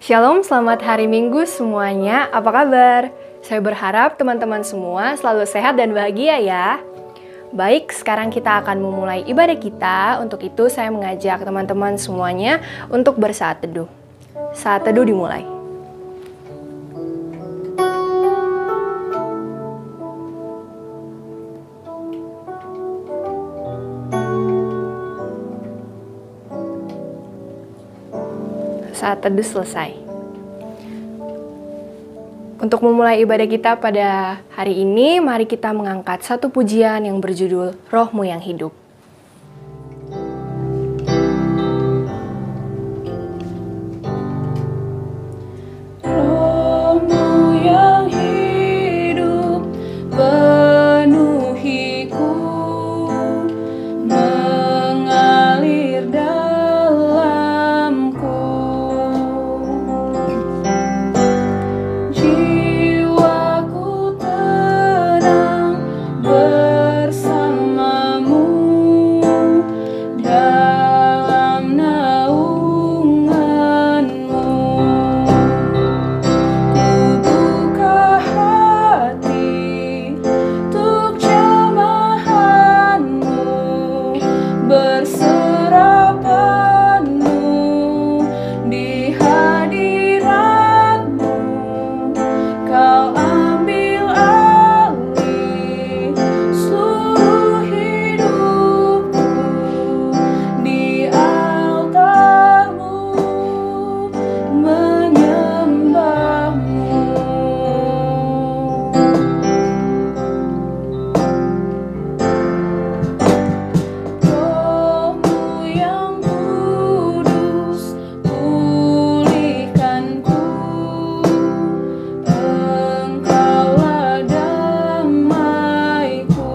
Shalom, selamat hari Minggu semuanya. Apa kabar? Saya berharap teman-teman semua selalu sehat dan bahagia ya. Baik, sekarang kita akan memulai ibadah kita. Untuk itu saya mengajak teman-teman semuanya untuk bersaat teduh. Saat teduh dimulai. Saat teduh selesai. Untuk memulai ibadah kita pada hari ini, mari kita mengangkat satu pujian yang berjudul Roh-Mu yang Hidup. Roh-Mu yang hidup penuhiku, mengalir dalamku. Jiwaku tenang bersamamu dalam naunganmu. Buka hati untuk jamahanmu, berserah penuh di hadiratmu. Kau ambil alih seluruh hidupku di altarmu, menyembahmu. Roh-Mu yang kudus, pulihkanku. Engkaulah damaiku.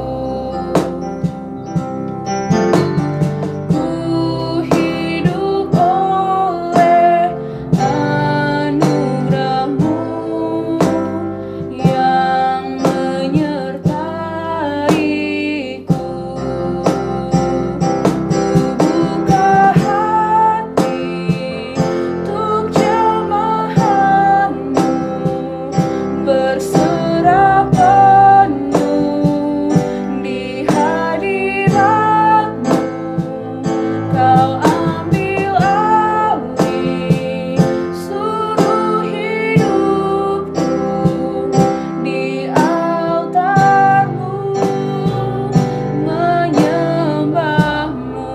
Ku hidup oleh anugerah-Mu yang menyertaiku. Buka hati untuk jamahanmu, berserah penuh di hadiratmu. Kau ambil alih seluruh hidupku di altarmu, menyembahmu.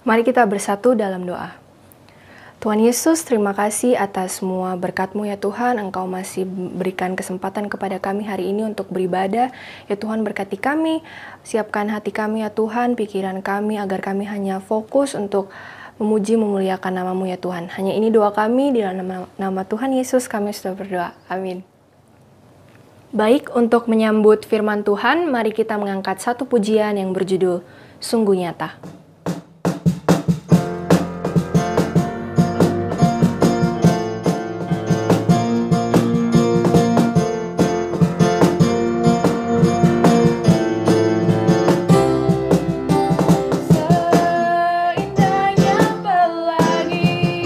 Mari kita bersatu dalam doa. Tuhan Yesus, terima kasih atas semua berkat-Mu ya Tuhan. Engkau masih berikan kesempatan kepada kami hari ini untuk beribadah. Ya Tuhan, berkati kami, siapkan hati kami ya Tuhan, pikiran kami, agar kami hanya fokus untuk memuji, memuliakan nama-Mu ya Tuhan. Hanya ini doa kami, di dalam nama Tuhan Yesus kami sudah berdoa. Amin. Baik, untuk menyambut firman Tuhan, mari kita mengangkat satu pujian yang berjudul Sungguh Nyata. Seindahnya pelangi,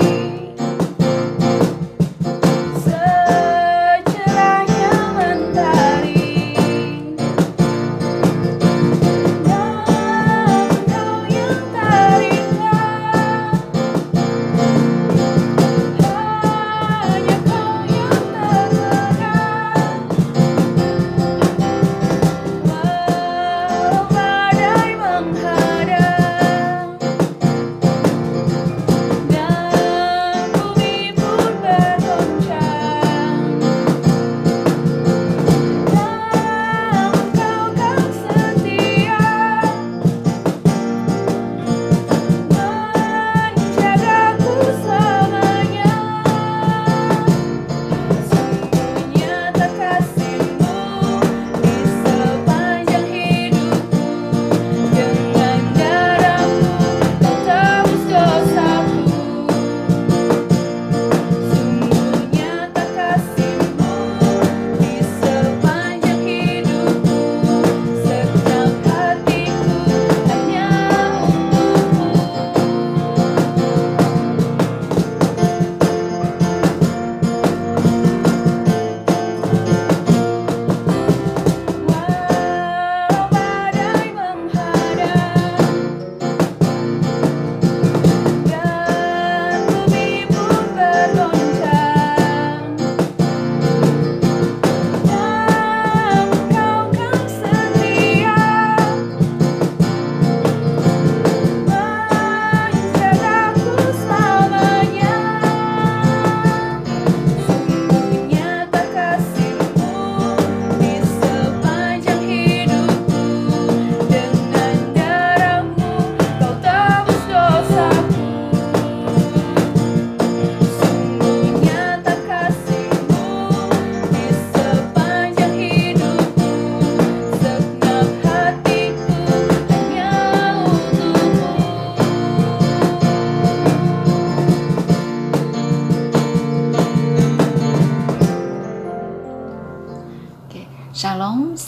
secerahnya mentari, dan Engkau yang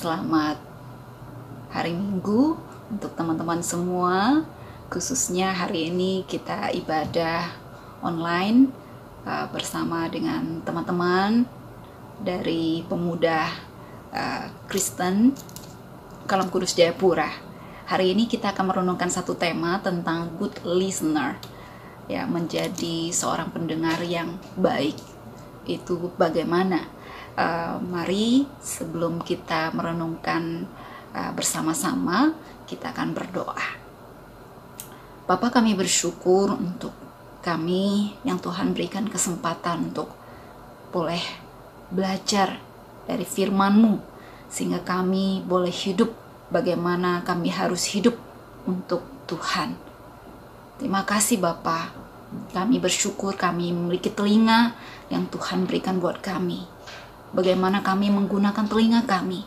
Selamat hari Minggu untuk teman-teman semua. Khususnya hari ini kita ibadah online bersama dengan teman-teman dari pemuda Kristen Kalam Kudus Jayapura. Hari ini kita akan merenungkan satu tema tentang good listener. Ya, menjadi seorang pendengar yang baik itu bagaimana? Mari sebelum kita merenungkan bersama-sama, kita akan berdoa. Bapa, kami bersyukur untuk kami yang Tuhan berikan kesempatan untuk boleh belajar dari firman-Mu, sehingga kami boleh hidup bagaimana kami harus hidup untuk Tuhan. Terima kasih Bapa, kami bersyukur kami memiliki telinga yang Tuhan berikan buat kami. Bagaimana kami menggunakan telinga kami,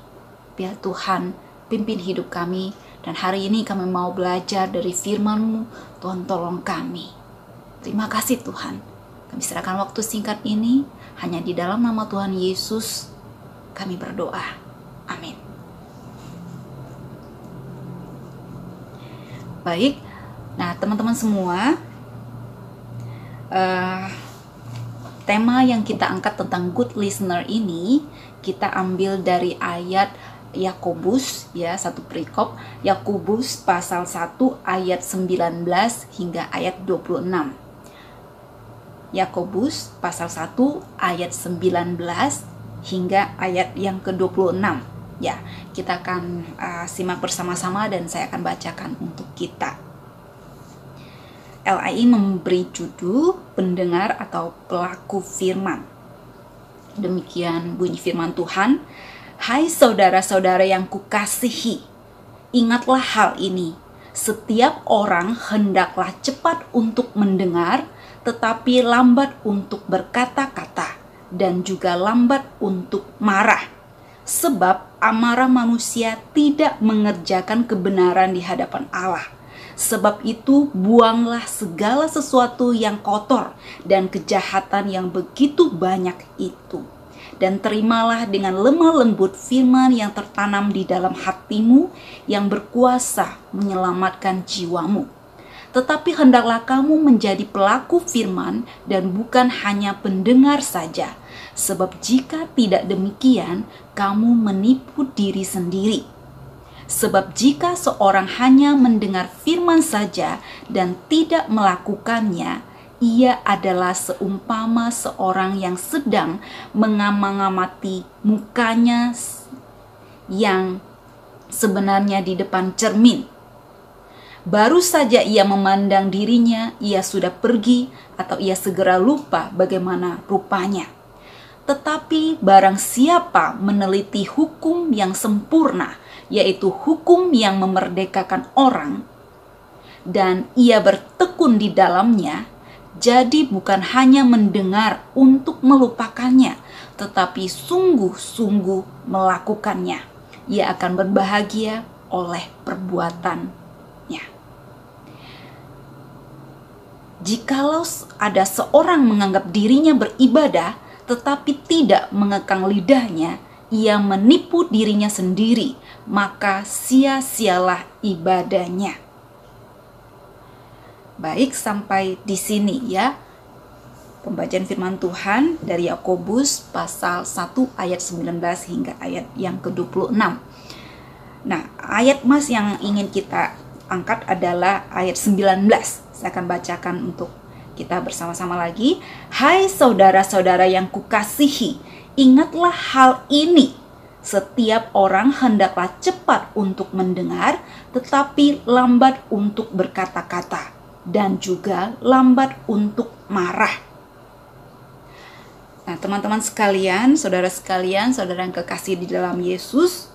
biar Tuhan pimpin hidup kami. Dan hari ini kami mau belajar dari firman-Mu. Tuhan tolong kami. Terima kasih Tuhan. Kami serahkan waktu singkat ini hanya di dalam nama Tuhan Yesus kami berdoa. Amin. Baik, nah teman-teman semua, tema yang kita angkat tentang good listener ini kita ambil dari ayat Yakobus, ya, satu perikop Yakobus pasal 1 ayat 19 hingga ayat 26. Yakobus pasal 1 ayat 19 hingga ayat yang ke-26. Ya, kita akan simak bersama-sama dan saya akan bacakan untuk kita. LAI memberi judul pendengar atau pelaku firman. Demikian bunyi firman Tuhan. Hai saudara-saudara yang kukasihi, ingatlah hal ini. Setiap orang hendaklah cepat untuk mendengar, tetapi lambat untuk berkata-kata, dan juga lambat untuk marah. Sebab amarah manusia tidak mengerjakan kebenaran di hadapan Allah. Sebab itu buanglah segala sesuatu yang kotor dan kejahatan yang begitu banyak itu. Dan terimalah dengan lemah lembut firman yang tertanam di dalam hatimu yang berkuasa menyelamatkan jiwamu. Tetapi hendaklah kamu menjadi pelaku firman dan bukan hanya pendengar saja. Sebab jika tidak demikian, kamu menipu diri sendiri. Sebab jika seorang hanya mendengar firman saja dan tidak melakukannya, ia adalah seumpama seorang yang sedang mengamati mukanya yang sebenarnya di depan cermin. Baru saja ia memandang dirinya, ia sudah pergi atau ia segera lupa bagaimana rupanya. Tetapi barang siapa meneliti hukum yang sempurna, yaitu hukum yang memerdekakan orang, dan ia bertekun di dalamnya, jadi bukan hanya mendengar untuk melupakannya, tetapi sungguh-sungguh melakukannya. Ia akan berbahagia oleh perbuatannya. Jikalau ada seorang menganggap dirinya beribadah, tetapi tidak mengekang lidahnya, ia menipu dirinya sendiri, maka sia-sialah ibadahnya. Baik, sampai di sini ya pembacaan firman Tuhan dari Yakobus pasal 1 ayat 19 hingga ayat yang ke-26. Nah, ayat Mas yang ingin kita angkat adalah ayat 19. Saya akan bacakan untuk kita bersama-sama lagi. Hai saudara-saudara yang kukasihi, ingatlah hal ini. Setiap orang hendaklah cepat untuk mendengar, tetapi lambat untuk berkata-kata, dan juga lambat untuk marah. Nah, teman-teman sekalian, saudara yang kekasih di dalam Yesus,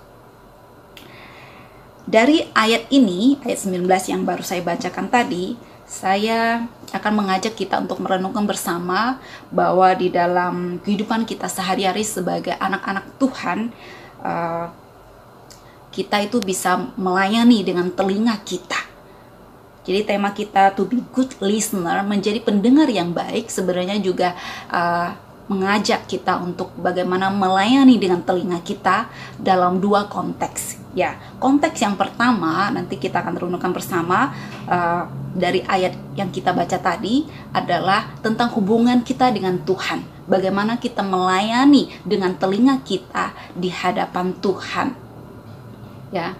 dari ayat ini, ayat 19 yang baru saya bacakan tadi, saya akan mengajak kita untuk merenungkan bersama bahwa di dalam kehidupan kita sehari-hari sebagai anak-anak Tuhan, kita itu bisa melayani dengan telinga kita. Jadi tema kita to be good listener, menjadi pendengar yang baik, sebenarnya juga mengajak kita untuk bagaimana melayani dengan telinga kita dalam dua konteks. Ya, konteks yang pertama nanti kita akan renungkan bersama dari ayat yang kita baca tadi adalah tentang hubungan kita dengan Tuhan. Bagaimana kita melayani dengan telinga kita di hadapan Tuhan. Ya.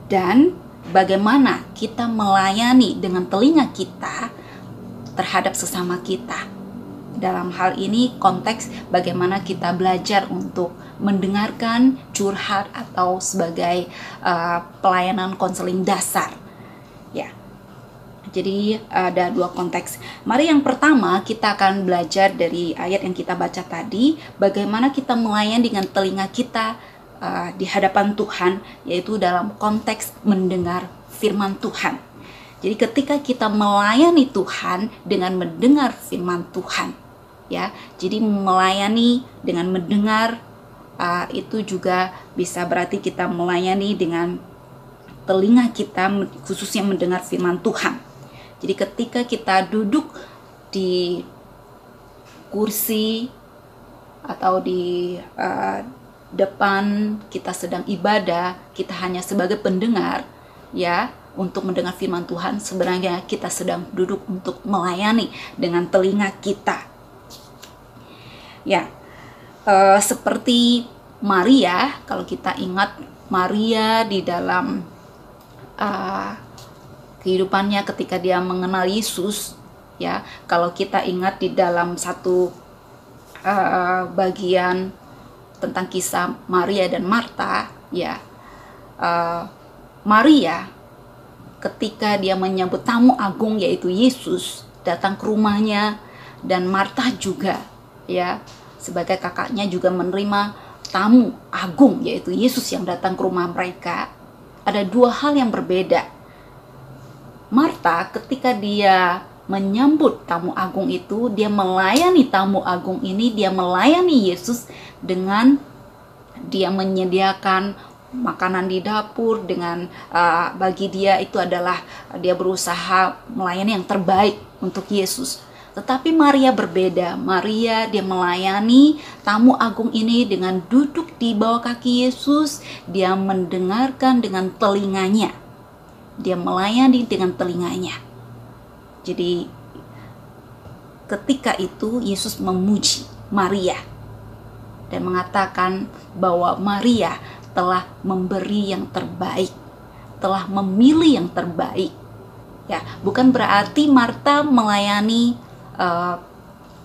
Dan bagaimana kita melayani dengan telinga kita terhadap sesama kita. Dalam hal ini konteks bagaimana kita belajar untuk mendengarkan curhat atau sebagai pelayanan konseling dasar. Ya. Jadi ada dua konteks. Mari yang pertama kita akan belajar dari ayat yang kita baca tadi, bagaimana kita melayani dengan telinga kita di hadapan Tuhan, yaitu dalam konteks mendengar firman Tuhan. Jadi ketika kita melayani Tuhan dengan mendengar firman Tuhan, ya, jadi melayani dengan mendengar itu juga bisa berarti kita melayani dengan telinga kita, khususnya mendengar firman Tuhan. Jadi ketika kita duduk di kursi atau di depan kita sedang ibadah, kita hanya sebagai pendengar, ya, untuk mendengar firman Tuhan, sebenarnya kita sedang duduk untuk melayani dengan telinga kita. Ya, seperti Maria, kalau kita ingat Maria di dalam kehidupannya ketika dia mengenal Yesus, ya, kalau kita ingat di dalam satu bagian tentang kisah Maria dan Marta, ya, Maria ketika dia menyambut tamu agung yaitu Yesus datang ke rumahnya, dan Marta juga, ya, sebagai kakaknya juga menerima tamu agung yaitu Yesus yang datang ke rumah mereka. Ada dua hal yang berbeda. Marta ketika dia menyambut tamu agung itu, dia melayani tamu agung ini, dia melayani Yesus dengan dia menyediakan makanan di dapur, dengan bagi dia itu adalah dia berusaha melayani yang terbaik untuk Yesus. Tetapi Maria berbeda. Maria dia melayani tamu agung ini dengan duduk di bawah kaki Yesus, dia mendengarkan dengan telinganya. Dia melayani dengan telinganya. Jadi ketika itu Yesus memuji Maria dan mengatakan bahwa Maria telah memberi yang terbaik, telah memilih yang terbaik. Ya, bukan berarti Marta melayani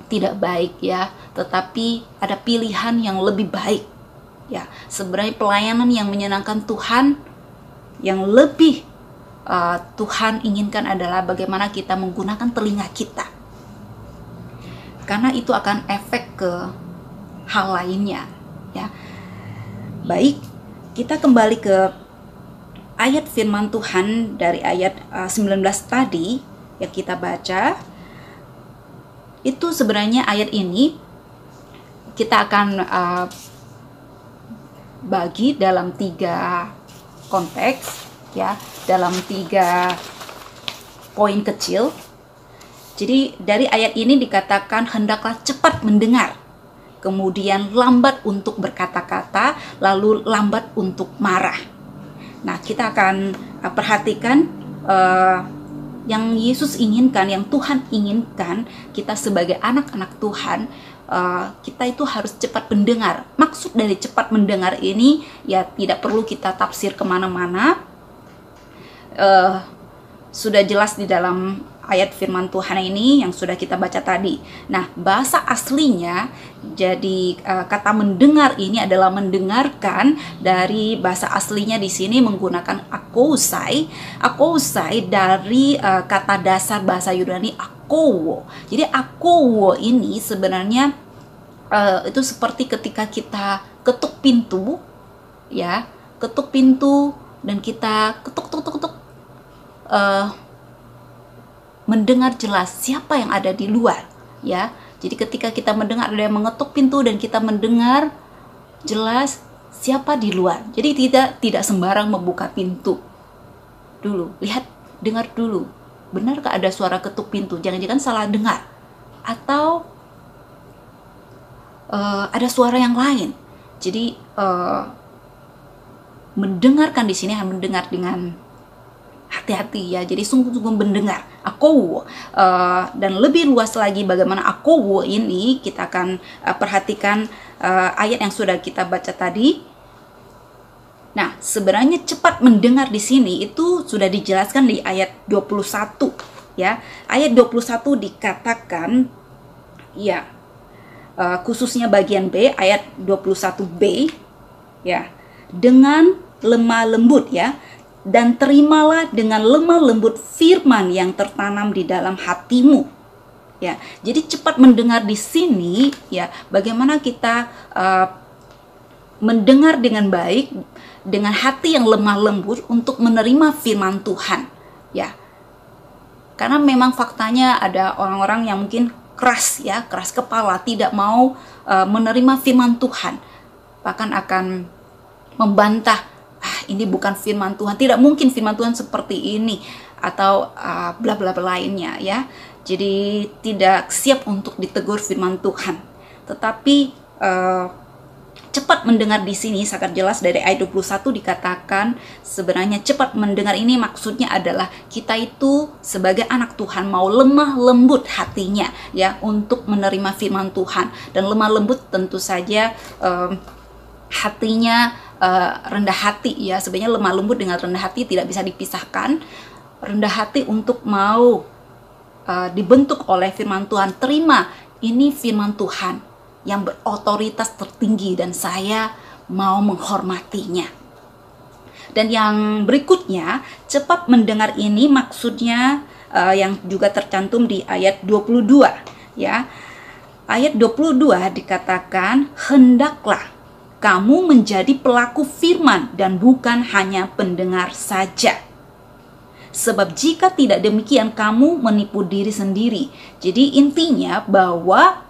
tidak baik, ya, tetapi ada pilihan yang lebih baik. Ya, sebenarnya pelayanan yang menyenangkan Tuhan, yang lebih Tuhan inginkan adalah bagaimana kita menggunakan telinga kita, karena itu akan efek ke hal lainnya. Ya, baik, kita kembali ke ayat firman Tuhan dari ayat 19 tadi yang kita baca. Itu sebenarnya ayat ini kita akan bagi dalam 3 konteks, ya, dalam 3 poin kecil. Jadi dari ayat ini dikatakan hendaklah cepat mendengar, kemudian lambat untuk berkata-kata, lalu lambat untuk marah. Nah, kita akan perhatikan yang Yesus inginkan, yang Tuhan inginkan kita sebagai anak-anak Tuhan, kita itu harus cepat mendengar. Maksud dari cepat mendengar ini ya tidak perlu kita tafsir kemana-mana, sudah jelas di dalam ayat firman Tuhan ini yang sudah kita baca tadi. Nah, bahasa aslinya jadi kata mendengar ini adalah mendengarkan. Dari bahasa aslinya di sini menggunakan akousai. Akousai dari kata dasar bahasa Yunani akowo. Jadi akowo ini sebenarnya itu seperti ketika kita ketuk pintu, ya, ketuk pintu dan kita ketuk mendengar jelas siapa yang ada di luar, ya. Jadi ketika kita mendengar ada yang mengetuk pintu dan kita mendengar jelas siapa di luar. Jadi tidak sembarang membuka pintu. Dulu, lihat, dengar dulu. Benarkah ada suara ketuk pintu? Jangan-jangan salah dengar. Atau ada suara yang lain. Jadi mendengarkan di sini, mendengar dengan hati-hati ya. Jadi sungguh-sungguh mendengar. Akowo. Dan lebih luas lagi bagaimana akowo ini kita akan perhatikan ayat yang sudah kita baca tadi. Nah, sebenarnya cepat mendengar di sini itu sudah dijelaskan di ayat 21 ya. Ayat 21 dikatakan ya, khususnya bagian B, ayat 21b ya, dengan lemah lembut ya, dan terimalah dengan lemah lembut firman yang tertanam di dalam hatimu ya. Jadi cepat mendengar di sini ya, bagaimana kita mendengar dengan baik, dengan hati yang lemah lembut untuk menerima firman Tuhan ya. Karena memang faktanya ada orang-orang yang mungkin keras ya, keras kepala, tidak mau menerima firman Tuhan, bahkan akan membantah, ini bukan firman Tuhan, tidak mungkin firman Tuhan seperti ini, atau bla bla bla lainnya ya. Jadi tidak siap untuk ditegur firman Tuhan. Tetapi cepat mendengar di sini sangat jelas dari ayat 21 dikatakan sebenarnya cepat mendengar ini maksudnya adalah kita itu sebagai anak Tuhan mau lemah lembut hatinya ya untuk menerima firman Tuhan. Dan lemah lembut tentu saja hatinya rendah hati ya. Sebenarnya lemah lembut dengan rendah hati tidak bisa dipisahkan. Rendah hati untuk mau dibentuk oleh firman Tuhan. Terima ini firman Tuhan yang berotoritas tertinggi dan saya mau menghormatinya. Dan yang berikutnya, cepat mendengar ini maksudnya yang juga tercantum di ayat 22 ya. Ayat 22 dikatakan, hendaklah kamu menjadi pelaku firman dan bukan hanya pendengar saja. Sebab jika tidak demikian kamu menipu diri sendiri. Jadi intinya bahwa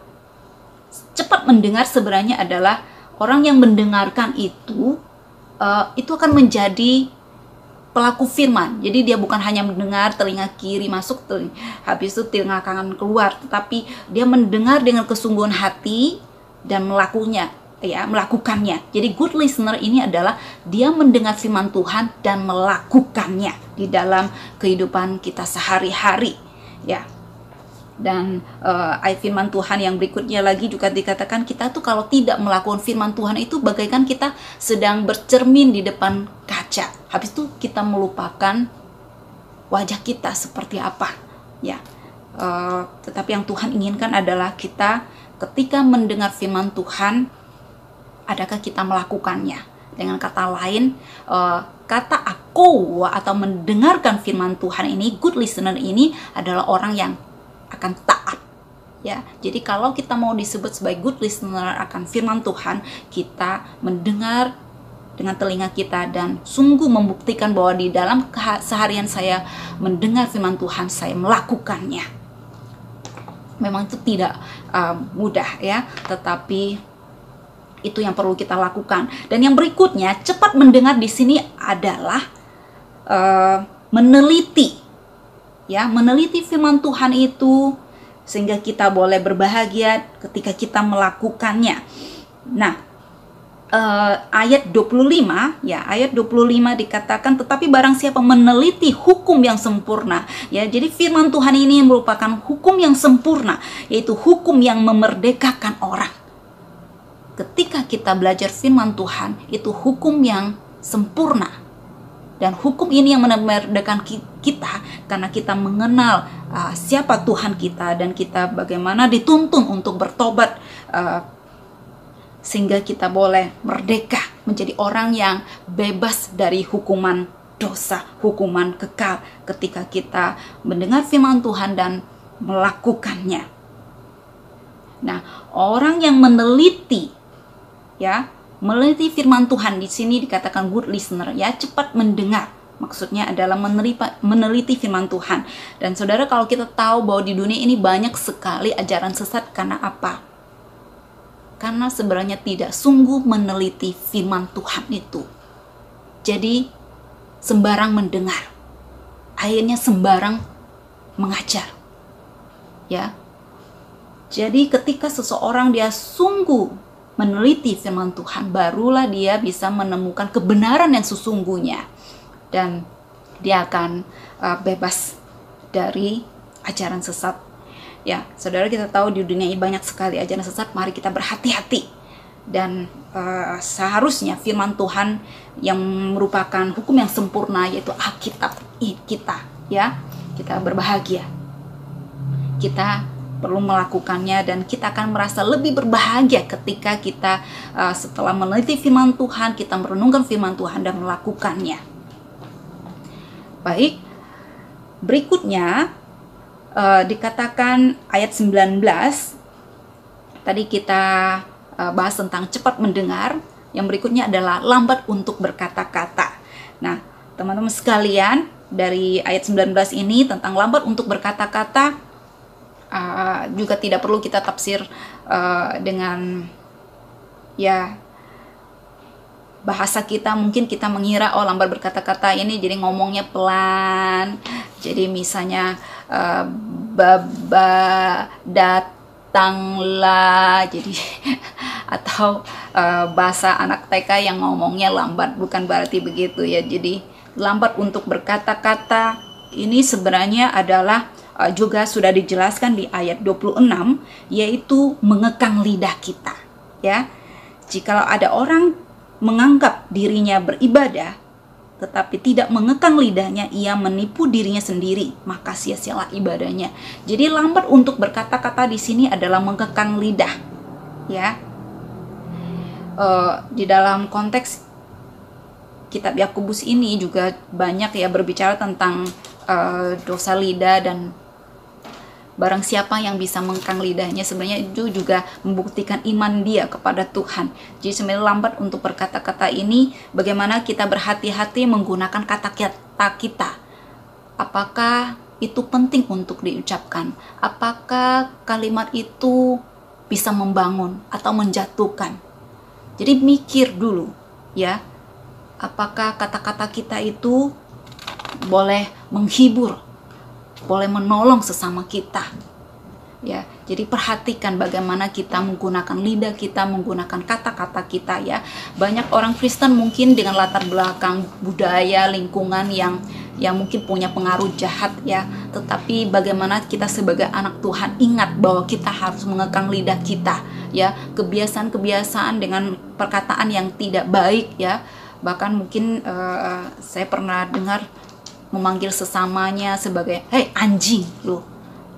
cepat mendengar sebenarnya adalah orang yang mendengarkan itu akan menjadi pelaku firman. Jadi dia bukan hanya mendengar telinga kiri masuk, habis itu telinga kanan keluar, tetapi dia mendengar dengan kesungguhan hati dan melakukannya. Jadi good listener ini adalah dia mendengar firman Tuhan dan melakukannya di dalam kehidupan kita sehari-hari ya. Dan ayat firman Tuhan yang berikutnya lagi juga dikatakan kita tuh kalau tidak melakukan firman Tuhan itu bagaikan kita sedang bercermin di depan kaca. Habis itu kita melupakan wajah kita seperti apa ya. Tetapi yang Tuhan inginkan adalah kita ketika mendengar firman Tuhan, adakah kita melakukannya? Dengan kata lain, kata aku atau mendengarkan firman Tuhan ini, good listener ini adalah orang yang akan taat ya. Jadi kalau kita mau disebut sebagai good listener akan firman Tuhan, kita mendengar dengan telinga kita dan sungguh membuktikan bahwa di dalam seharian saya mendengar firman Tuhan, saya melakukannya. Memang itu tidak mudah ya, tetapi itu yang perlu kita lakukan. Dan yang berikutnya, cepat mendengar di sini adalah meneliti ya, meneliti firman Tuhan itu sehingga kita boleh berbahagia ketika kita melakukannya. Nah, ayat 25 ya, ayat 25 dikatakan tetapi barang siapa meneliti hukum yang sempurna ya. Jadi firman Tuhan ini merupakan hukum yang sempurna, yaitu hukum yang memerdekakan orang. Ketika kita belajar firman Tuhan, itu hukum yang sempurna. Dan hukum ini yang memerdekakan kita karena kita mengenal siapa Tuhan kita dan kita bagaimana dituntun untuk bertobat sehingga kita boleh merdeka menjadi orang yang bebas dari hukuman dosa, hukuman kekal ketika kita mendengar firman Tuhan dan melakukannya. Nah, orang yang meneliti ya, meneliti firman Tuhan di sini dikatakan good listener ya, cepat mendengar. Maksudnya adalah meneliti firman Tuhan. Dan saudara, kalau kita tahu bahwa di dunia ini banyak sekali ajaran sesat, karena apa? Karena sebenarnya tidak sungguh meneliti firman Tuhan itu. Jadi sembarang mendengar, akhirnya sembarang mengajar. Ya. Jadi ketika seseorang dia sungguh meneliti firman Tuhan, barulah dia bisa menemukan kebenaran yang sesungguhnya, dan dia akan bebas dari ajaran sesat. Ya, saudara, kita tahu di dunia ini banyak sekali ajaran sesat. Mari kita berhati-hati, dan seharusnya firman Tuhan yang merupakan hukum yang sempurna, yaitu Alkitab kita, ya, kita berbahagia. Kita perlu melakukannya, dan kita akan merasa lebih berbahagia ketika kita setelah meneliti firman Tuhan, kita merenungkan firman Tuhan dan melakukannya. Baik, berikutnya dikatakan ayat 19, tadi kita bahas tentang cepat mendengar. Yang berikutnya adalah lambat untuk berkata-kata. Nah, teman-teman sekalian, dari ayat 19 ini tentang lambat untuk berkata-kata juga tidak perlu kita tafsir dengan ya bahasa kita. Mungkin kita mengira, oh, lambat berkata-kata ini jadi ngomongnya pelan. Jadi misalnya baba datanglah, jadi atau bahasa anak TK yang ngomongnya lambat, bukan berarti begitu ya. Jadi lambat untuk berkata-kata ini sebenarnya adalah juga sudah dijelaskan di ayat 26, yaitu mengekang lidah kita, ya. Jikalau ada orang menganggap dirinya beribadah tetapi tidak mengekang lidahnya, ia menipu dirinya sendiri, maka sia-sialah ibadahnya. Jadi lambat untuk berkata-kata di sini adalah mengekang lidah, ya. Di dalam konteks kitab Yakobus ini juga banyak ya berbicara tentang dosa lidah, dan barang siapa yang bisa mengekang lidahnya, sebenarnya itu juga membuktikan iman dia kepada Tuhan. Jadi sebenarnya lambat untuk berkata-kata ini, bagaimana kita berhati-hati menggunakan kata-kata kita. Apakah itu penting untuk diucapkan? Apakah kalimat itu bisa membangun atau menjatuhkan? Jadi mikir dulu, ya. Apakah kata-kata kita itu boleh menghibur, boleh menolong sesama kita, ya. Jadi perhatikan bagaimana kita menggunakan lidah kita, menggunakan kata-kata kita, ya. Banyak orang Kristen mungkin dengan latar belakang budaya, lingkungan yang mungkin punya pengaruh jahat, ya. Tetapi bagaimana kita sebagai anak Tuhan ingat bahwa kita harus mengekang lidah kita, ya. Kebiasaan-kebiasaan dengan perkataan yang tidak baik, ya. Bahkan mungkin saya pernah dengar memanggil sesamanya sebagai "hei anjing lu"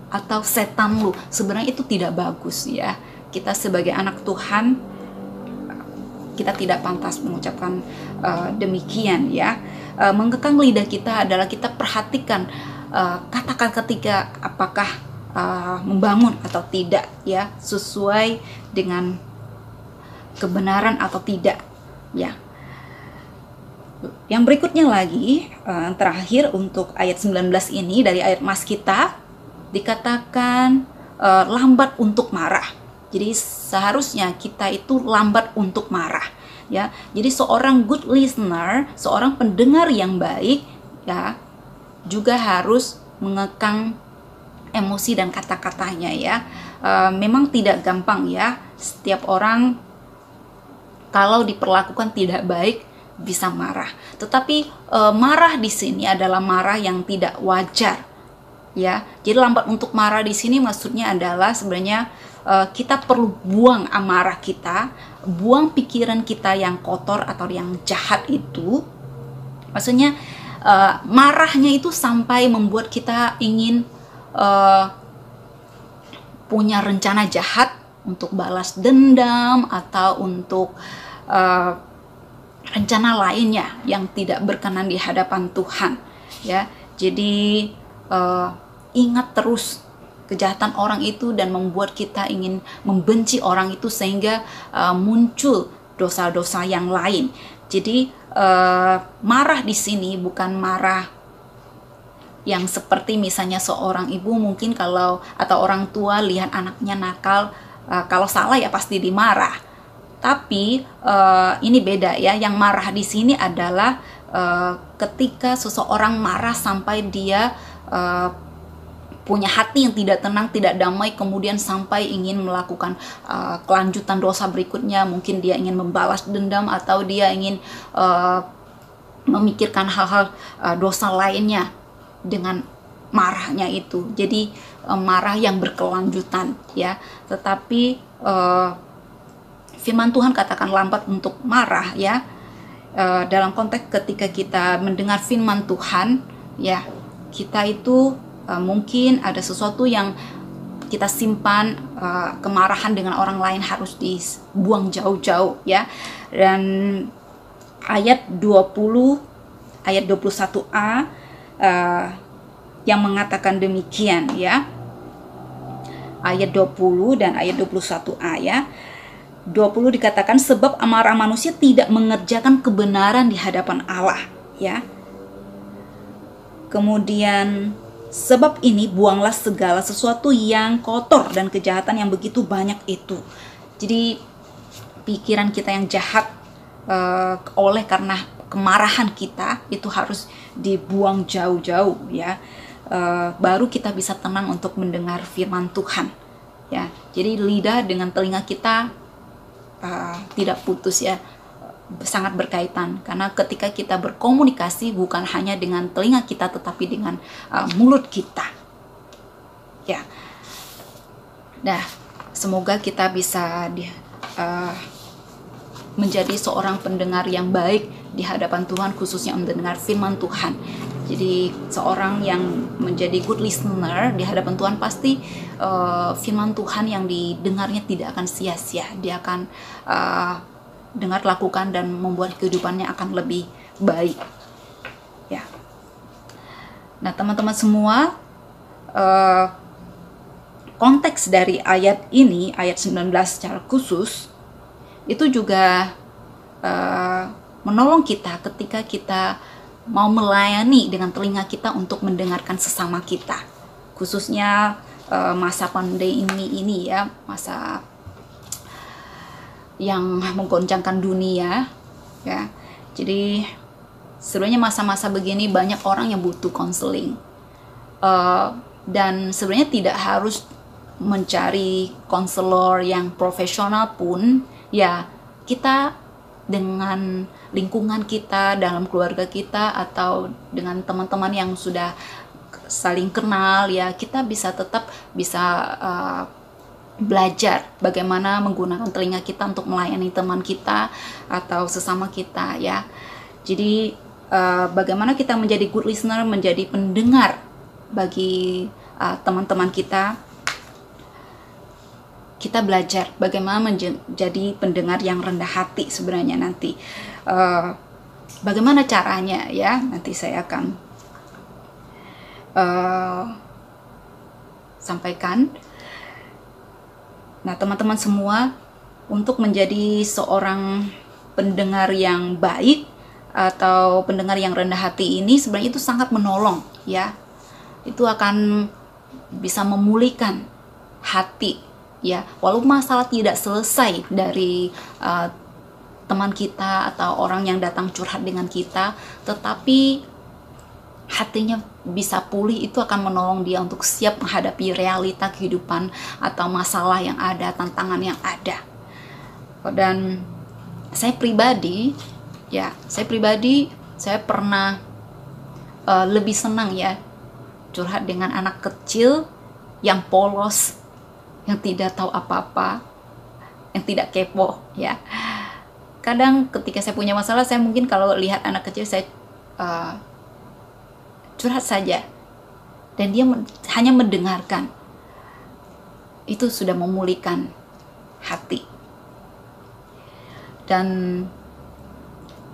atau "setan lu". Sebenarnya itu tidak bagus, ya. Kita sebagai anak Tuhan, kita tidak pantas mengucapkan demikian, ya. Mengekang lidah kita adalah kita perhatikan kata-kata ketika apakah membangun atau tidak, ya, sesuai dengan kebenaran atau tidak, ya. Yang berikutnya lagi, terakhir untuk ayat 19 ini dari ayat mas kita, dikatakan lambat untuk marah. Jadi seharusnya kita itu lambat untuk marah, ya. Jadi seorang good listener, seorang pendengar yang baik, ya, juga harus mengekang emosi dan kata-katanya, ya. Memang tidak gampang, ya. Setiap orang kalau diperlakukan tidak baik bisa marah, tetapi marah di sini adalah marah yang tidak wajar, ya. Jadi lambat untuk marah di sini maksudnya adalah sebenarnya kita perlu buang amarah kita, buang pikiran kita yang kotor atau yang jahat itu. Maksudnya marahnya itu sampai membuat kita ingin punya rencana jahat untuk balas dendam atau untuk rencana lainnya yang tidak berkenan di hadapan Tuhan, ya. Jadi ingat terus kejahatan orang itu dan membuat kita ingin membenci orang itu sehingga muncul dosa-dosa yang lain. Jadi marah di sini bukan marah yang seperti misalnya seorang ibu mungkin atau orang tua lihat anaknya nakal, kalau salah ya pasti dimarah. Tapi ini beda, ya. Yang marah di sini adalah ketika seseorang marah sampai dia punya hati yang tidak tenang, tidak damai, kemudian sampai ingin melakukan kelanjutan dosa berikutnya. Mungkin dia ingin membalas dendam, atau dia ingin memikirkan hal-hal dosa lainnya dengan marahnya itu. Jadi marah yang berkelanjutan, ya. Tetapi firman Tuhan katakan lambat untuk marah, ya. Dalam konteks ketika kita mendengar firman Tuhan, ya, kita itu mungkin ada sesuatu yang kita simpan, kemarahan dengan orang lain harus dibuang jauh-jauh, ya. Dan ayat 21a yang mengatakan demikian, ya. Ayat 20 dan ayat 21a, ya. 20 dikatakan, sebab amarah manusia tidak mengerjakan kebenaran di hadapan Allah, ya. Kemudian, sebab ini buanglah segala sesuatu yang kotor dan kejahatan yang begitu banyak itu. Jadi pikiran kita yang jahat oleh karena kemarahan kita itu harus dibuang jauh-jauh, ya. Baru kita bisa tenang untuk mendengar firman Tuhan, ya. Jadi lidah dengan telinga kita tidak putus, ya, sangat berkaitan, karena ketika kita berkomunikasi bukan hanya dengan telinga kita tetapi dengan mulut kita, ya. Nah, semoga kita bisa menjadi seorang pendengar yang baik di hadapan Tuhan, khususnya mendengar firman Tuhan. Jadi seorang yang menjadi good listener di hadapan Tuhan, pasti firman Tuhan yang didengarnya tidak akan sia-sia. Dia akan dengar, lakukan, dan membuat kehidupannya akan lebih baik, ya. Nah, teman-teman semua, konteks dari ayat ini, ayat 19 secara khusus, itu juga menolong kita ketika kita mau melayani dengan telinga kita untuk mendengarkan sesama kita, khususnya masa pandemi ini, ya, masa yang menggoncangkan dunia, ya. Jadi sebenarnya masa-masa begini banyak orang yang butuh konseling, dan sebenarnya tidak harus mencari konselor yang profesional pun, ya, kita dengan lingkungan kita, dalam keluarga kita, atau dengan teman-teman yang sudah saling kenal, ya, kita bisa tetap belajar bagaimana menggunakan telinga kita untuk melayani teman kita atau sesama kita, ya. Jadi bagaimana kita menjadi good listener, menjadi pendengar bagi teman-teman kita. Kita belajar bagaimana menjadi pendengar yang rendah hati sebenarnya nanti. Bagaimana caranya, ya, nanti saya akan sampaikan. Nah, teman-teman semua, untuk menjadi seorang pendengar yang baik atau pendengar yang rendah hati ini sebenarnya itu sangat menolong, ya. Itu akan bisa memulihkan hati, ya. Walaupun masalah tidak selesai dari teman kita atau orang yang datang curhat dengan kita, tetapi hatinya bisa pulih, itu akan menolong dia untuk siap menghadapi realita kehidupan atau masalah yang ada, tantangan yang ada. Dan saya pribadi, saya pernah lebih senang, ya, curhat dengan anak kecil yang polos, yang tidak tahu apa-apa, yang tidak kepo, ya. Kadang ketika saya punya masalah, saya mungkin kalau lihat anak kecil, saya curhat saja, dan dia hanya mendengarkan. Itu sudah memulihkan hati. Dan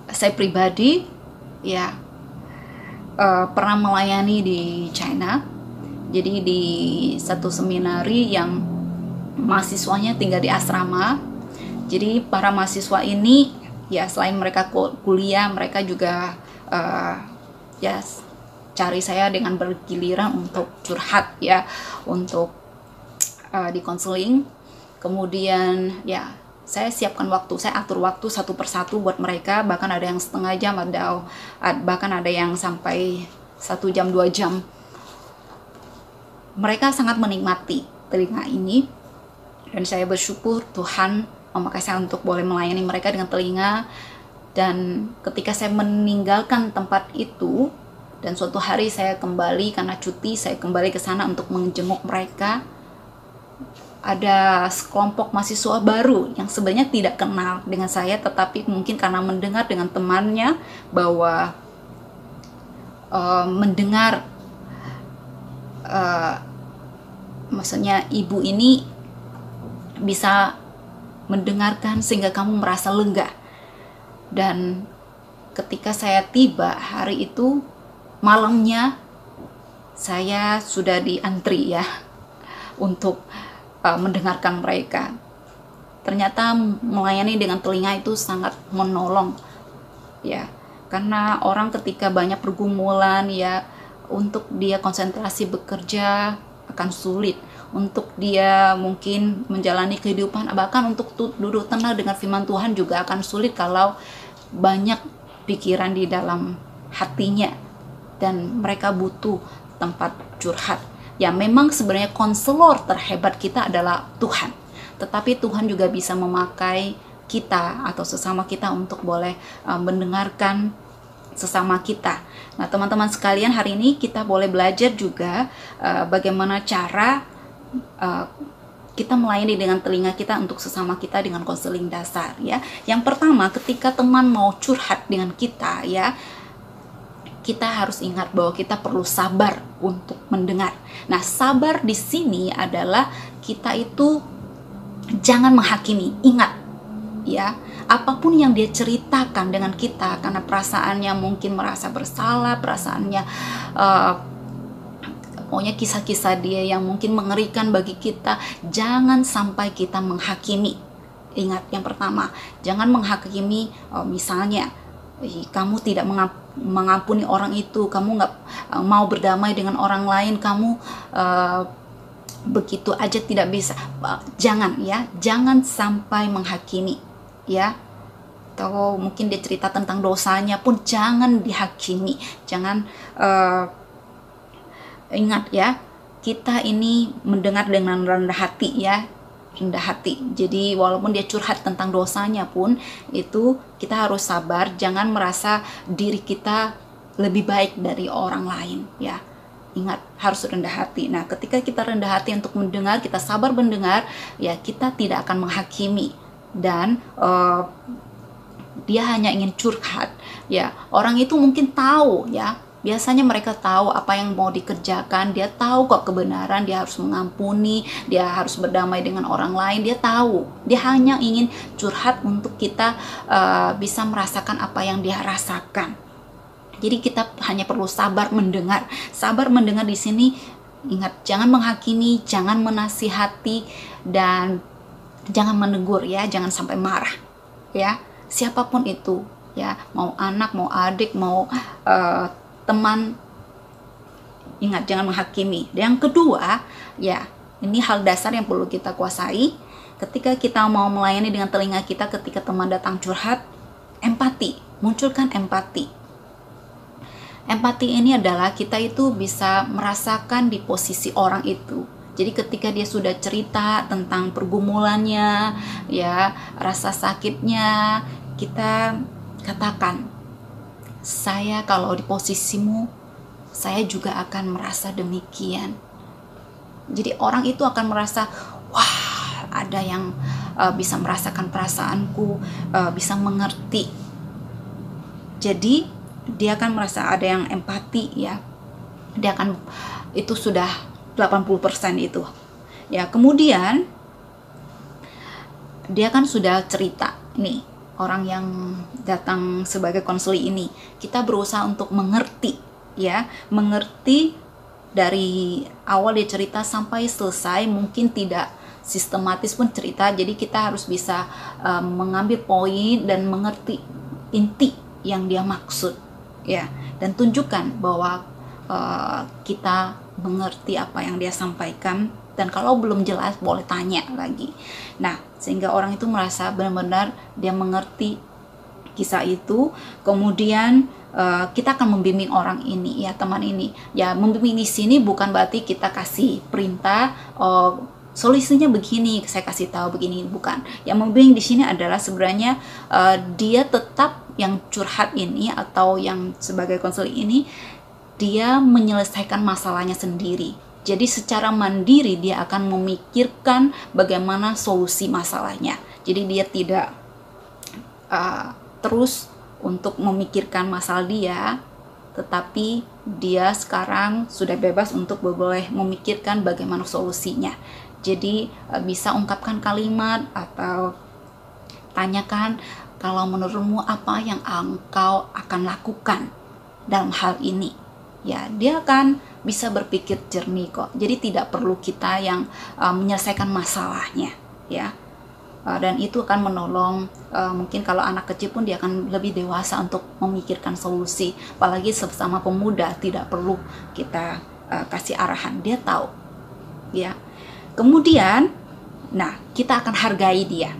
saya pribadi, ya, pernah melayani di China. Jadi di satu seminari yang mahasiswanya tinggal di asrama. Jadi para mahasiswa ini, ya, selain mereka kuliah, mereka juga ya, cari saya dengan bergiliran untuk curhat, ya, untuk dikonseling. Kemudian, ya, saya siapkan waktu, saya atur waktu satu persatu buat mereka, bahkan ada yang setengah jam, bahkan ada yang sampai 1 jam 2 jam. mereka sangat menikmati telinga ini, dan saya bersyukur Tuhan memakai saya untuk boleh melayani mereka dengan telinga. Dan ketika saya meninggalkan tempat itu dan suatu hari saya kembali karena cuti, saya kembali ke sana untuk menjenguk mereka, ada sekelompok mahasiswa baru yang sebenarnya tidak kenal dengan saya, tetapi mungkin karena mendengar dengan temannya bahwa mendengar maksudnya ibu ini bisa mendengarkan sehingga kamu merasa lega. Dan ketika saya tiba hari itu malamnya, saya sudah diantri ya untuk mendengarkan mereka. Ternyata melayani dengan telinga itu sangat menolong ya, karena orang ketika banyak pergumulan ya, untuk dia konsentrasi bekerja akan sulit, untuk dia mungkin menjalani kehidupan, bahkan untuk duduk tenang dengan firman Tuhan juga akan sulit kalau banyak pikiran di dalam hatinya, dan mereka butuh tempat curhat. Ya memang sebenarnya konselor terhebat kita adalah Tuhan, tetapi Tuhan juga bisa memakai kita atau sesama kita untuk boleh mendengarkan sesama kita. Nah teman-teman sekalian, hari ini kita boleh belajar juga bagaimana cara kita melayani dengan telinga kita untuk sesama kita dengan konseling dasar ya. Yang pertama, ketika teman mau curhat dengan kita ya, kita harus ingat bahwa kita perlu sabar untuk mendengar. Nah, sabar di sini adalah kita itu jangan menghakimi. Ingat ya, apapun yang dia ceritakan dengan kita karena perasaannya mungkin merasa bersalah, perasaannya pokoknya kisah-kisah dia yang mungkin mengerikan bagi kita, jangan sampai kita menghakimi. Ingat, yang pertama, jangan menghakimi. Misalnya kamu tidak mengampuni orang itu, kamu nggak mau berdamai dengan orang lain, kamu begitu aja tidak bisa. Jangan ya, jangan sampai menghakimi ya. Atau mungkin dia cerita tentang dosanya pun jangan dihakimi. Jangan ingat ya, kita ini mendengar dengan rendah hati ya, rendah hati. Jadi walaupun dia curhat tentang dosanya pun, itu kita harus sabar, jangan merasa diri kita lebih baik dari orang lain ya. Ingat, harus rendah hati. Nah, ketika kita rendah hati untuk mendengar, kita sabar mendengar, ya kita tidak akan menghakimi. Dan dia hanya ingin curhat ya. Orang itu mungkin tahu ya, biasanya mereka tahu apa yang mau dikerjakan, dia tahu kok kebenaran, dia harus mengampuni, dia harus berdamai dengan orang lain, dia tahu. Dia hanya ingin curhat untuk kita bisa merasakan apa yang dia rasakan. Jadi kita hanya perlu sabar mendengar. Sabar mendengar di sini, ingat, jangan menghakimi, jangan menasihati, dan jangan menegur ya, jangan sampai marah ya. Siapapun itu ya, mau anak, mau adik, mau teman, ingat jangan menghakimi. Yang kedua ya, ini hal dasar yang perlu kita kuasai ketika kita mau melayani dengan telinga kita. Ketika teman datang curhat, empati, munculkan empati. Empati ini adalah kita itu bisa merasakan di posisi orang itu. Jadi ketika dia sudah cerita tentang pergumulannya ya, rasa sakitnya, kita katakan, saya kalau di posisimu, saya juga akan merasa demikian. Jadi orang itu akan merasa, wah, ada yang bisa merasakan perasaanku, bisa mengerti. Jadi dia akan merasa ada yang empati ya. Dia akan, itu sudah 80% itu. Ya, kemudian dia kan sudah cerita nih, orang yang datang sebagai konseling ini, kita berusaha untuk mengerti ya, mengerti dari awal dia cerita sampai selesai. Mungkin tidak sistematis pun cerita, jadi kita harus bisa mengambil poin dan mengerti inti yang dia maksud ya, dan tunjukkan bahwa kita mengerti apa yang dia sampaikan. Dan kalau belum jelas boleh tanya lagi. Nah, sehingga orang itu merasa benar-benar dia mengerti kisah itu. Kemudian kita akan membimbing orang ini, ya teman ini. Ya, membimbing di sini bukan berarti kita kasih perintah, solusinya begini, saya kasih tahu begini, bukan. Yang membimbing di sini adalah sebenarnya dia tetap yang curhat ini atau yang sebagai konseling ini, dia menyelesaikan masalahnya sendiri. Jadi secara mandiri dia akan memikirkan bagaimana solusi masalahnya. Jadi dia tidak terus untuk memikirkan masalah dia, tetapi dia sekarang sudah bebas untuk boleh memikirkan bagaimana solusinya. Jadi bisa ungkapkan kalimat atau tanyakan, kalau menurutmu apa yang engkau akan lakukan dalam hal ini. Ya, dia akan bisa berpikir jernih kok. Jadi tidak perlu kita yang menyelesaikan masalahnya, ya. Dan itu akan menolong, mungkin kalau anak kecil pun dia akan lebih dewasa untuk memikirkan solusi. Apalagi sesama pemuda tidak perlu kita kasih arahan, dia tahu, ya. Kemudian, nah kita akan hargai dia.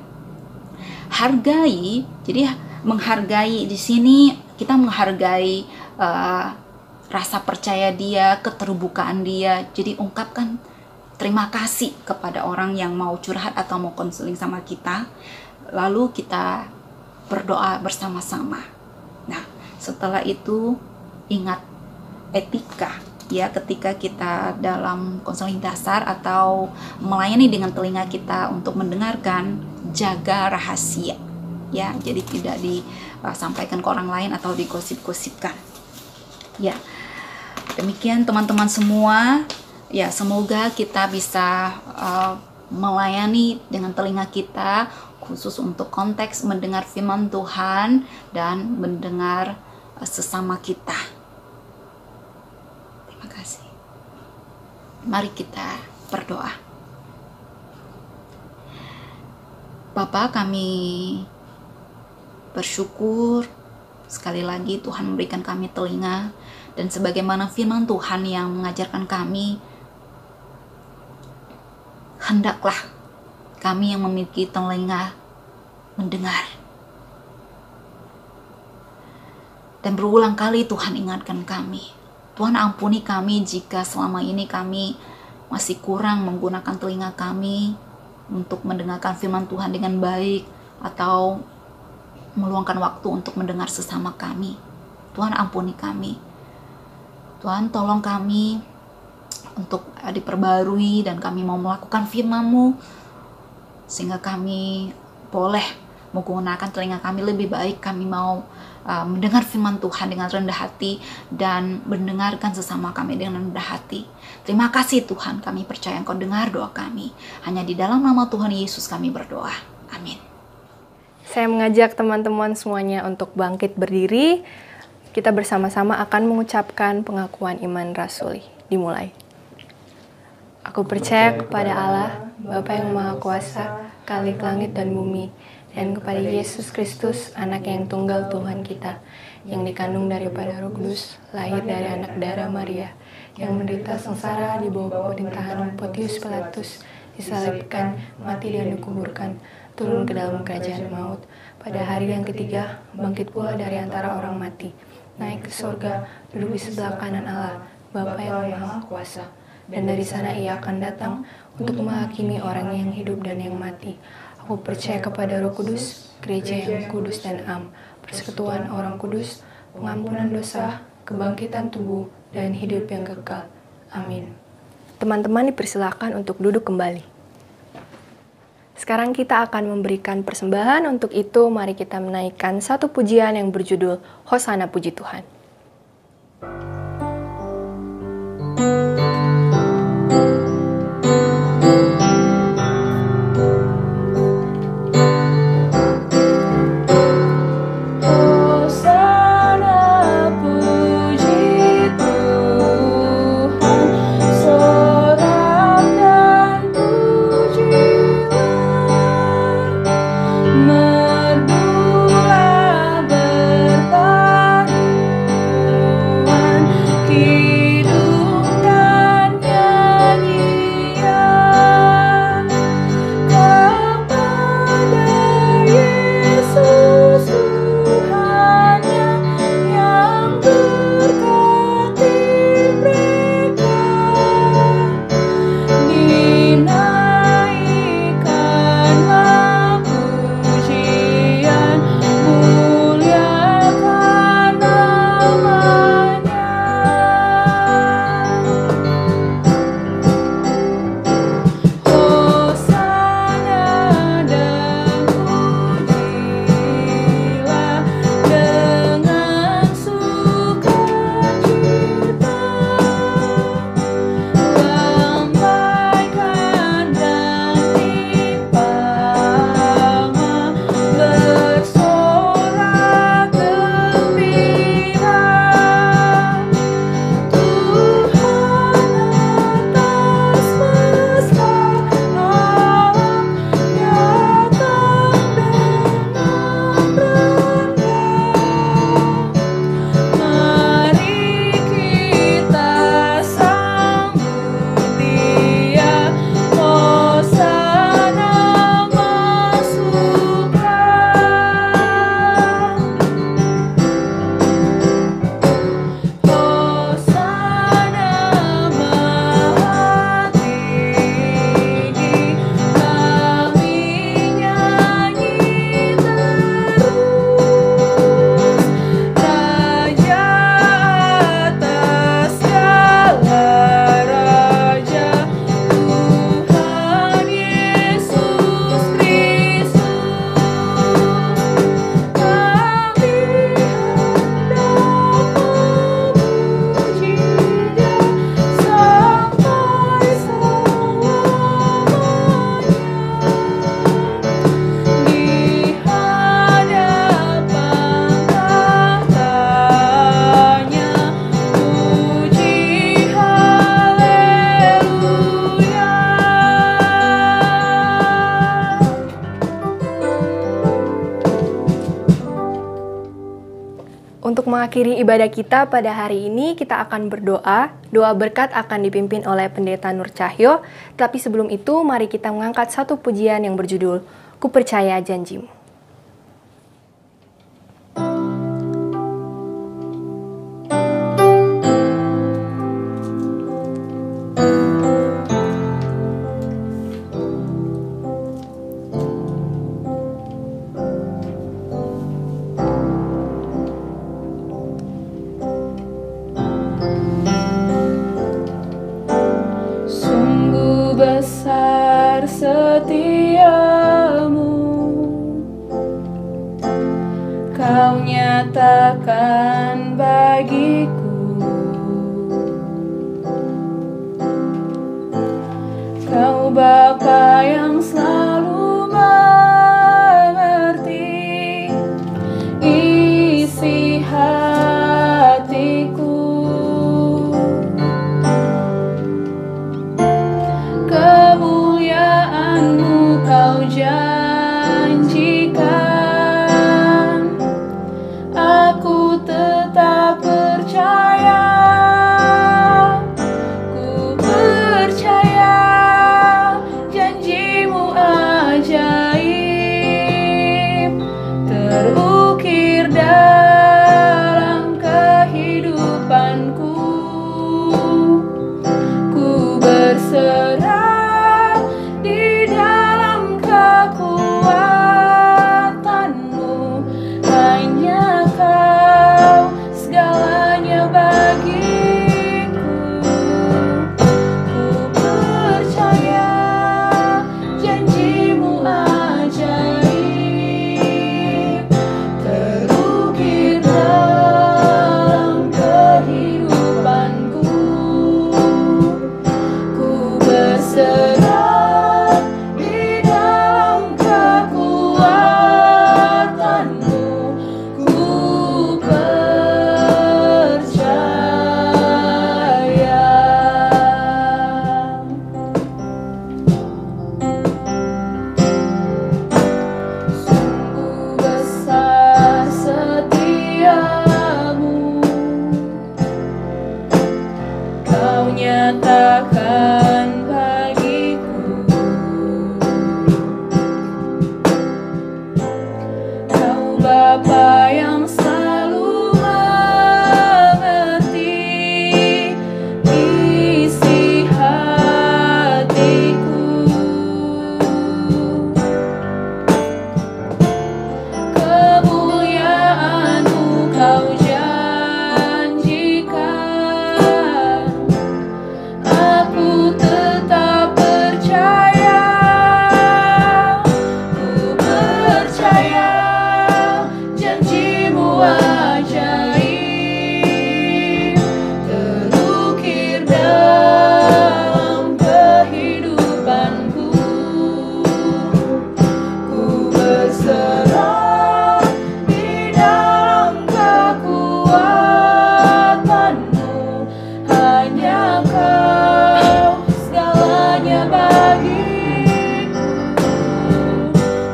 Hargai, jadi menghargai di sini kita menghargai rasa percaya dia, keterbukaan dia. Jadi ungkapkan terima kasih kepada orang yang mau curhat atau mau konseling sama kita. Lalu kita berdoa bersama-sama. Nah, setelah itu ingat etika, ya, ketika kita dalam konseling dasar atau melayani dengan telinga kita untuk mendengarkan, jaga rahasia, ya. Jadi tidak disampaikan ke orang lain atau digosip-gosipkan. Ya. Demikian teman-teman semua. Ya, semoga kita bisa melayani dengan telinga kita, khusus untuk konteks mendengar firman Tuhan dan mendengar sesama kita. Terima kasih. Mari kita berdoa. Bapa, kami bersyukur sekali lagi Tuhan memberikan kami telinga, dan sebagaimana firman Tuhan yang mengajarkan kami, hendaklah kami yang memiliki telinga mendengar. Dan berulang kali Tuhan ingatkan kami, Tuhan ampuni kami jika selama ini kami masih kurang menggunakan telinga kami untuk mendengarkan firman Tuhan dengan baik, atau meluangkan waktu untuk mendengar sesama kami. Tuhan ampuni kami. Tuhan tolong kami untuk diperbarui, dan kami mau melakukan firman-Mu sehingga kami boleh menggunakan telinga kami lebih baik. Kami mau mendengar firman Tuhan dengan rendah hati dan mendengarkan sesama kami dengan rendah hati. Terima kasih Tuhan, kami percaya Engkau dengar doa kami. Hanya di dalam nama Tuhan Yesus kami berdoa. Amin. Saya mengajak teman-teman semuanya untuk bangkit berdiri. Kita bersama-sama akan mengucapkan pengakuan iman rasuli. Dimulai. Aku percaya kepada Allah, Bapa yang Maha Kuasa, Khalik langit dan bumi, dan kepada Yesus Kristus, Anak yang tunggal Tuhan kita, yang dikandung daripada Roh Kudus, lahir dari anak darah Maria, yang menderita sengsara di bawah pemerintahan Pontius Pilatus, disalibkan, mati dan dikuburkan, turun ke dalam kerajaan maut, pada hari yang ketiga bangkit pula dari antara orang mati, naik ke surga, duduk di sebelah kanan Allah, Bapa yang Maha Kuasa, dan dari sana Ia akan datang untuk menghakimi orang yang hidup dan yang mati. Aku percaya kepada Roh Kudus, gereja yang kudus dan am, persekutuan orang kudus, pengampunan dosa, kebangkitan tubuh, dan hidup yang kekal. Amin. Teman-teman dipersilakan untuk duduk kembali. Sekarang kita akan memberikan persembahan. Untuk itu, mari kita menaikkan satu pujian yang berjudul Hosana Puji Tuhan. Merdulah bertani mengakhiri ibadah kita pada hari ini, kita akan berdoa. Doa berkat akan dipimpin oleh Pendeta Nur Cahyo. Tapi sebelum itu, mari kita mengangkat satu pujian yang berjudul Ku Percaya Janjimu. Sungguh besar setiamu, Kau nyatakan bagiku. Kau Bapa yang selalu mengerti isi hatiku. Kemuliaan-Mu Kau janjikan, aku tetap percaya. Ku percaya janji-Mu ajaib, terukir dalam kehidupanku. Ku berserah di dalam kekuatan-Mu, hanya Kau segalanya bagiku. Ku percaya janji-Mu ajaib, terukir dalam kehidupanku. Ku berserah di dalam kekuatan-Mu, ku percaya. Sungguh besar setiamu, Kau nyatakan bagiku. Kau Bapa yang selalu mengerti isi hatiku. Kemuliaan-Mu Kau janjikan, aku tetap percaya. Ku percaya janji-Mu ajaib, terukir dalam kehidupanku. Ku berserah di dalam kekuatan-Mu, hanya Kau segalanya bagiku.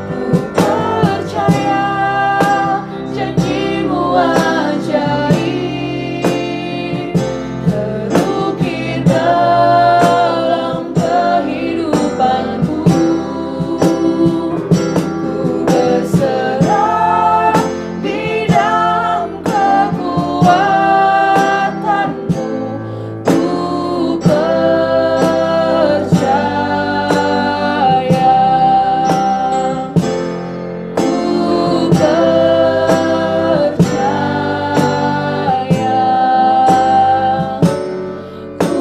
Ku percaya janji-Mu ajaib, terukir dalam kehidupanku. Ku berserah di dalam kekuatan-Mu, ku percaya. Ku percaya. Ku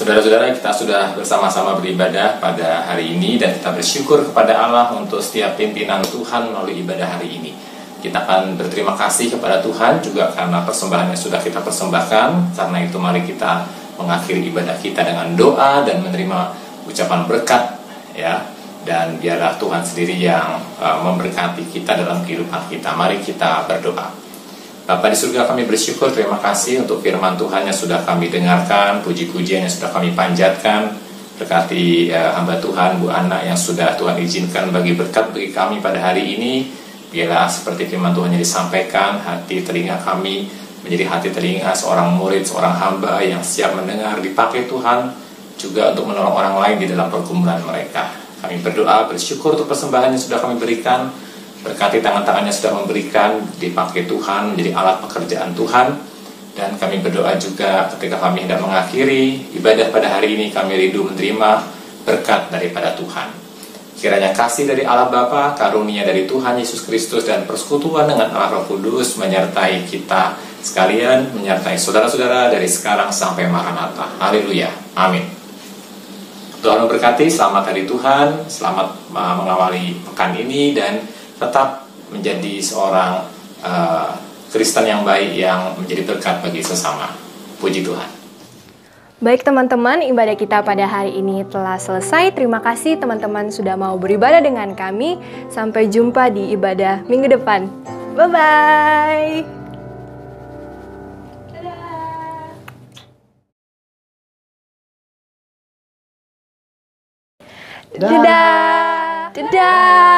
Saudara-saudara, kita sudah bersama-sama beribadah pada hari ini dan kita bersyukur kepada Allah untuk setiap pimpinan Tuhan melalui ibadah hari ini. Kita akan berterima kasih kepada Tuhan juga karena persembahan yang sudah kita persembahkan. Karena itu mari kita mengakhiri ibadah kita dengan doa dan menerima ucapan berkat, ya. Dan biarlah Tuhan sendiri yang memberkati kita dalam kehidupan kita. Mari kita berdoa. Bapa di surga, kami bersyukur, terima kasih untuk firman Tuhan yang sudah kami dengarkan, puji-pujian yang sudah kami panjatkan. Berkati hamba Tuhan, Bu Ana yang sudah Tuhan izinkan bagi berkat bagi kami pada hari ini. Biarlah seperti firman Tuhan yang disampaikan, hati telinga kami menjadi hati telinga seorang murid, seorang hamba yang siap mendengar, dipakai Tuhan juga untuk menolong orang lain di dalam pergumulan mereka. Kami berdoa, bersyukur untuk persembahan yang sudah kami berikan. Berkati tangan-tangan yang sudah memberikan, dipakai Tuhan menjadi alat pekerjaan Tuhan. Dan kami berdoa juga ketika kami hendak mengakhiri ibadah pada hari ini, kami rindu menerima berkat daripada Tuhan. Kiranya kasih dari Allah Bapa, karunia dari Tuhan Yesus Kristus, dan persekutuan dengan Allah Roh Kudus menyertai kita sekalian, menyertai saudara-saudara dari sekarang sampai Maranatha. Haleluya. Amin. Tuhan memberkati, selamat hari Tuhan, selamat mengawali pekan ini, dan tetap menjadi seorang Kristen yang baik yang menjadi berkat bagi sesama. Puji Tuhan. Baik teman-teman, ibadah kita pada hari ini telah selesai. Terima kasih teman-teman sudah mau beribadah dengan kami. Sampai jumpa di ibadah minggu depan. Bye-bye. Dadah. Dadah.